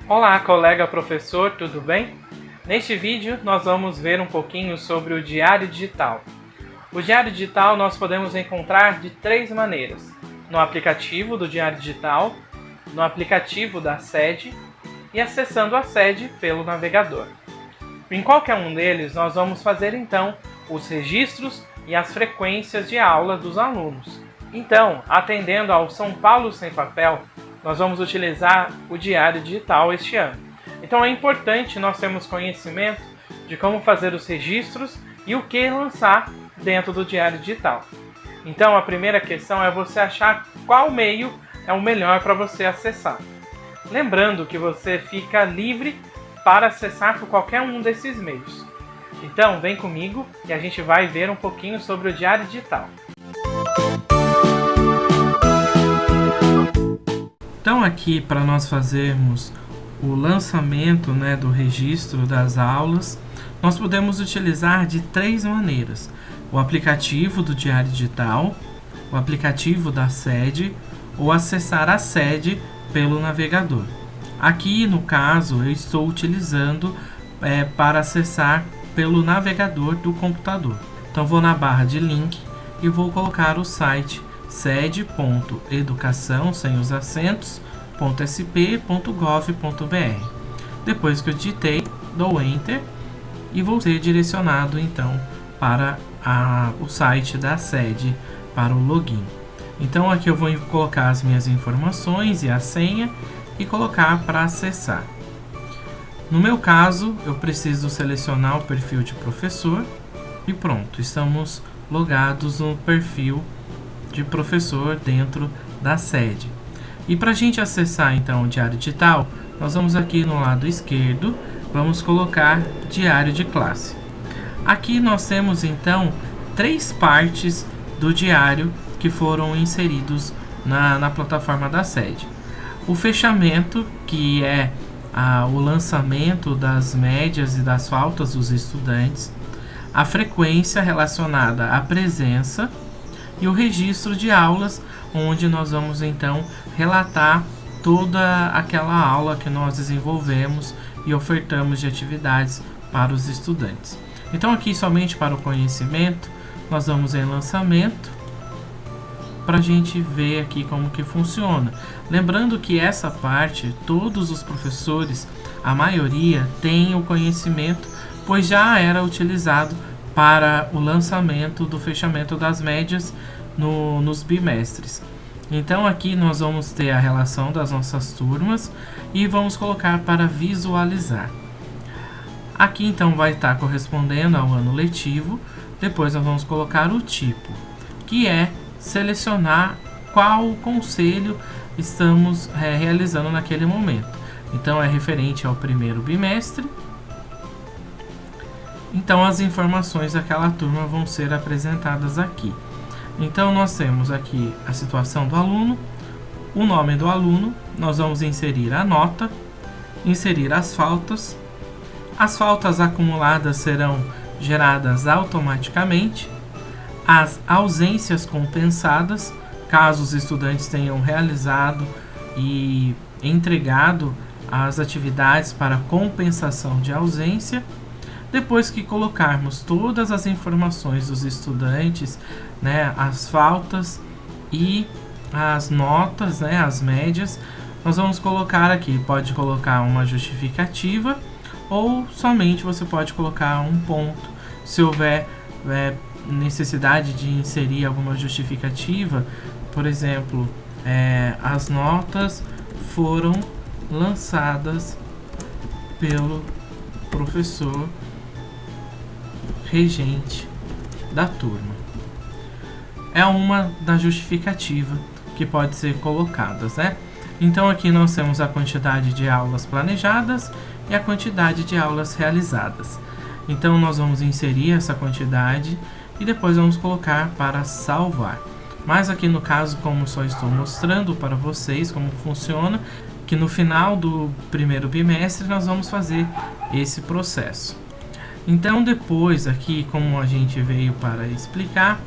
Olá, colega professor, tudo bem? Neste vídeo nós vamos ver um pouquinho sobre o diário digital. O diário digital nós podemos encontrar de três maneiras: no aplicativo do diário digital, no aplicativo da sede e acessando a sede pelo navegador. Em qualquer um deles nós vamos fazer então os registros e as frequências de aula dos alunos. Então, atendendo ao São Paulo Sem Papel, nós vamos utilizar o diário digital este ano. Então é importante nós termos conhecimento de como fazer os registros e o que lançar dentro do diário digital. Então a primeira questão é você achar qual meio é o melhor para você acessar. Lembrando que você fica livre para acessar por qualquer um desses meios. Então vem comigo e a gente vai ver um pouquinho sobre o diário digital. Então aqui, para nós fazermos o lançamento do registro das aulas, nós podemos utilizar de três maneiras: o aplicativo do diário digital, o aplicativo da sede ou acessar a sede pelo navegador. Aqui no caso eu estou utilizando para acessar pelo navegador do computador. Então vou na barra de link e vou colocar o site sede.educação sem os acentos .sp.gov.br. Depois que eu digitei, dou Enter e vou ser direcionado então para o site da sede, para o login. Então aqui eu vou colocar as minhas informações e a senha e colocar para acessar. No meu caso, eu preciso selecionar o perfil de professor e pronto, estamos logados no perfil de professor dentro da sede. E para a gente acessar então o diário digital, nós vamos aqui no lado esquerdo, vamos colocar diário de classe. Aqui nós temos então três partes do diário que foram inseridos na plataforma da sede. O fechamento, que é o lançamento das médias e das faltas dos estudantes, a frequência relacionada à presença e o registro de aulas, onde nós vamos então relatar toda aquela aula que nós desenvolvemos e ofertamos de atividades para os estudantes. Então aqui, somente para o conhecimento, nós vamos em lançamento para a gente ver aqui como que funciona. Lembrando que essa parte, todos os professores, a maioria, tem o conhecimento, pois já era utilizado para o lançamento do fechamento das médias nos bimestres. Então aqui nós vamos ter a relação das nossas turmas e vamos colocar para visualizar. Aqui então vai estar correspondendo ao ano letivo. Depois nós vamos colocar o tipo, que é selecionar qual conselho estamos realizando naquele momento. Então é referente ao primeiro bimestre. Então as informações daquela turma vão ser apresentadas aqui. Então nós temos aqui a situação do aluno, o nome do aluno, nós vamos inserir a nota, inserir as faltas acumuladas serão geradas automaticamente, as ausências compensadas, caso os estudantes tenham realizado e entregado as atividades para compensação de ausência. Depois que colocarmos todas as informações dos estudantes, as faltas e as notas, as médias, nós vamos colocar aqui, pode colocar uma justificativa ou somente você pode colocar um ponto. Se houver necessidade de inserir alguma justificativa, por exemplo, as notas foram lançadas pelo professor regente da turma. É uma da justificativa que pode ser colocadas, Então aqui nós temos a quantidade de aulas planejadas e a quantidade de aulas realizadas. Então nós vamos inserir essa quantidade e depois vamos colocar para salvar. Mas aqui no caso, como só estou mostrando para vocês como funciona, que no final do primeiro bimestre nós vamos fazer esse processo. Então depois aqui, como a gente veio para explicar,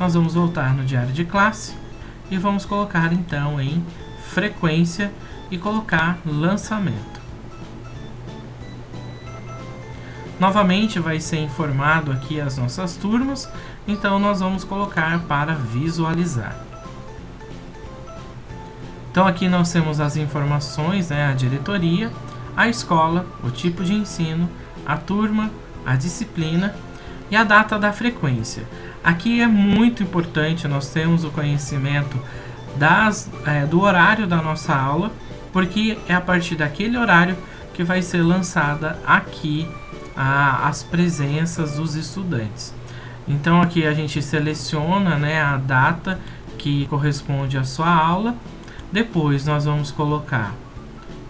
nós vamos voltar no diário de classe e vamos colocar então em frequência e colocar lançamento. Novamente vai ser informado aqui as nossas turmas, então nós vamos colocar para visualizar. Então aqui nós temos as informações, né, a diretoria, a escola, o tipo de ensino, a turma, a disciplina e a data da frequência. Aqui é muito importante nós termos o conhecimento do horário da nossa aula, porque é a partir daquele horário que vai ser lançada aqui as presenças dos estudantes. Então aqui a gente seleciona, né, a data que corresponde à sua aula. Depois nós vamos colocar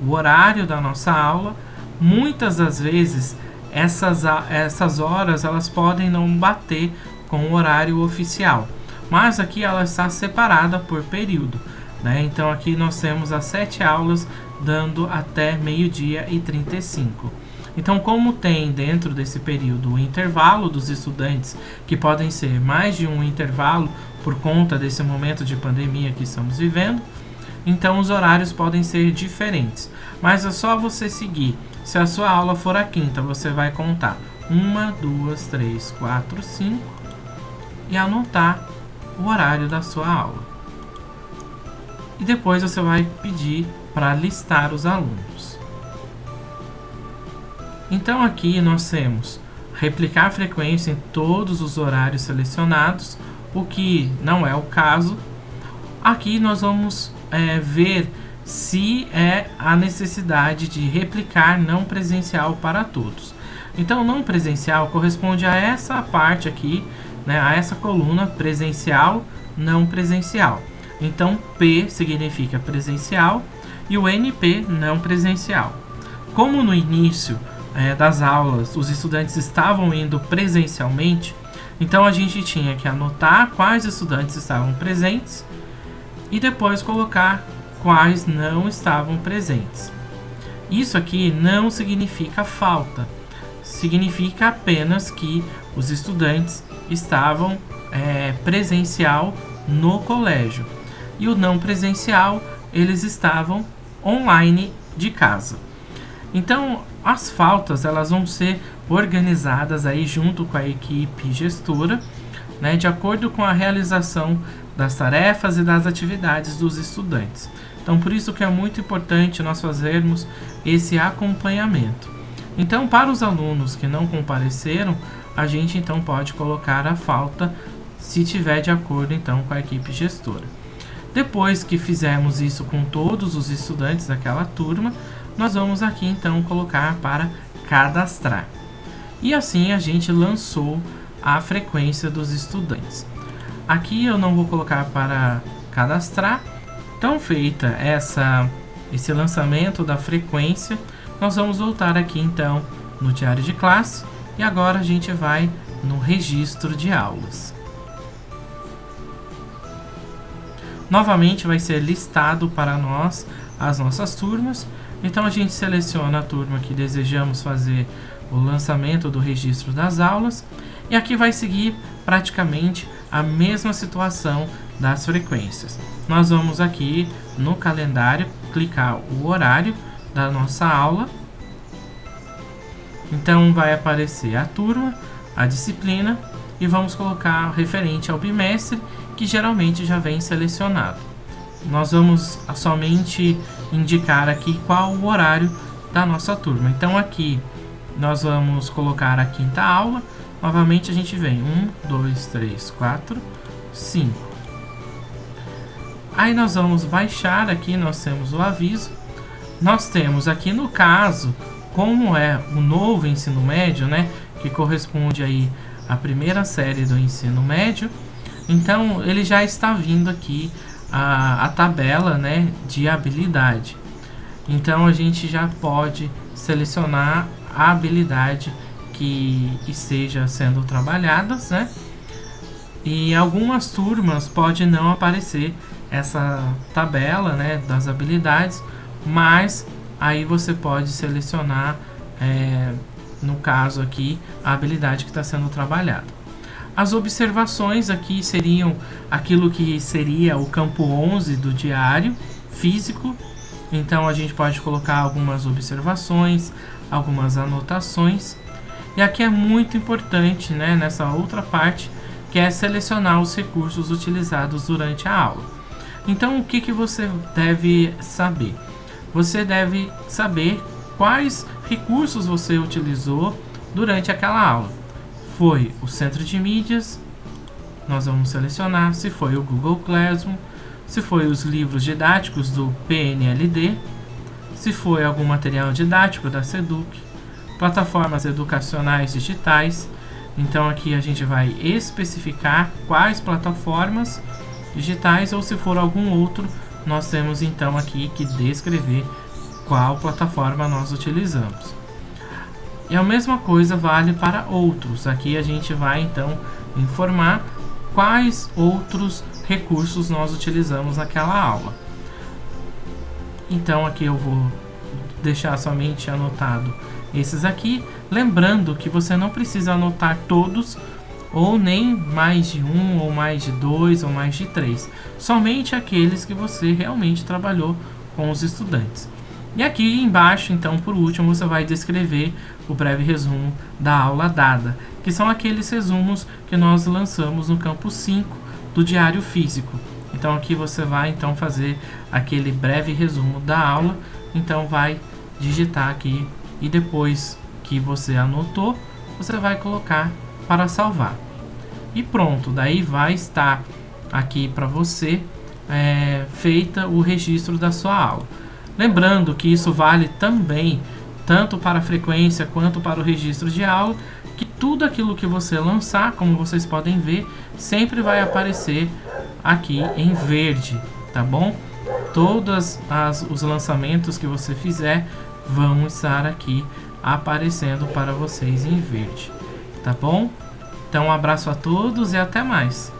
o horário da nossa aula. Muitas das vezes essas horas elas podem não bater com o horário oficial, mas aqui ela está separada por período, né? Então aqui nós temos as 7 aulas dando até 12h35. Então, como tem dentro desse período o intervalo dos estudantes, que podem ser mais de um intervalo por conta desse momento de pandemia que estamos vivendo, então os horários podem ser diferentes. Mas é só você seguir. Se a sua aula for a quinta, você vai contar 1, 2, 3, 4, 5 e anotar o horário da sua aula. E depois você vai pedir para listar os alunos. Então aqui nós temos replicar a frequência em todos os horários selecionados, o que não é o caso. Aqui nós vamos ver se é a necessidade de replicar não presencial para todos. Então não presencial corresponde a essa parte aqui, né, a essa coluna presencial, não presencial. Então P significa presencial e o NP não presencial. Como no início das aulas os estudantes estavam indo presencialmente, então a gente tinha que anotar quais estudantes estavam presentes e depois colocar quais não estavam presentes. Isso aqui não significa falta, significa apenas que os estudantes estavam presencial no colégio e o não presencial eles estavam online de casa. Então as faltas elas vão ser organizadas aí junto com a equipe gestora, né, de acordo com a realização das tarefas e das atividades dos estudantes. Então por isso que é muito importante nós fazermos esse acompanhamento. Então para os alunos que não compareceram, a gente então pode colocar a falta se tiver de acordo então com a equipe gestora. Depois que fizermos isso com todos os estudantes daquela turma, nós vamos aqui então colocar para cadastrar. E assim a gente lançou a frequência dos estudantes. Aqui eu não vou colocar para cadastrar. Então feita esse lançamento da frequência, nós vamos voltar aqui então no diário de classe e agora a gente vai no registro de aulas. Novamente vai ser listado para nós as nossas turmas. Então a gente seleciona a turma que desejamos fazer o lançamento do registro das aulas e aqui vai seguir praticamente a mesma situação das frequências. Nós vamos aqui no calendário clicar o horário da nossa aula. Então vai aparecer a turma, a disciplina e vamos colocar referente ao bimestre, que geralmente já vem selecionado. Nós vamos somente indicar aqui qual o horário da nossa turma. Então aqui nós vamos colocar a quinta aula. Novamente a gente vem 1, 2, 3, 4, 5. Aí nós vamos baixar aqui, nós temos o aviso. Nós temos aqui no caso, como é o novo ensino médio, né, que corresponde aí à primeira série do ensino médio, então ele já está vindo aqui a tabela, né, de habilidade. Então a gente já pode selecionar a habilidade que esteja sendo trabalhadas, né? E algumas turmas pode não aparecer essa tabela, né, das habilidades, mas aí você pode selecionar, no caso aqui, a habilidade que está sendo trabalhada. As observações aqui seriam aquilo que seria o campo 11 do diário físico. Então a gente pode colocar algumas observações, algumas anotações. E aqui é muito importante, né, nessa outra parte, que é selecionar os recursos utilizados durante a aula. Então, o que você deve saber? Você deve saber quais recursos você utilizou durante aquela aula. Foi o centro de mídias, nós vamos selecionar. Se foi o Google Classroom, se foi os livros didáticos do PNLD, se foi algum material didático da SEDUC, plataformas educacionais digitais. Então aqui a gente vai especificar quais plataformas digitais, ou se for algum outro, nós temos então aqui que descrever qual plataforma nós utilizamos. E a mesma coisa vale para outros. Aqui a gente vai então informar quais outros recursos nós utilizamos naquela aula. Então aqui eu vou deixar somente anotado esses aqui, lembrando que você não precisa anotar todos, ou nem mais de um, ou mais de dois, ou mais de três, somente aqueles que você realmente trabalhou com os estudantes. E aqui embaixo, então, por último, você vai descrever o breve resumo da aula dada, que são aqueles resumos que nós lançamos no campo 5 do diário físico. Então aqui você vai então fazer aquele breve resumo da aula, então vai digitar aqui e depois que você anotou, você vai colocar para salvar. E pronto, daí vai estar aqui para você feita o registro da sua aula. Lembrando que isso vale também tanto para a frequência quanto para o registro de aula, que tudo aquilo que você lançar, como vocês podem ver, sempre vai aparecer aqui em verde, tá bom? Todos os lançamentos que você fizer vão estar aqui aparecendo para vocês em verde, tá bom? Então um abraço a todos e até mais!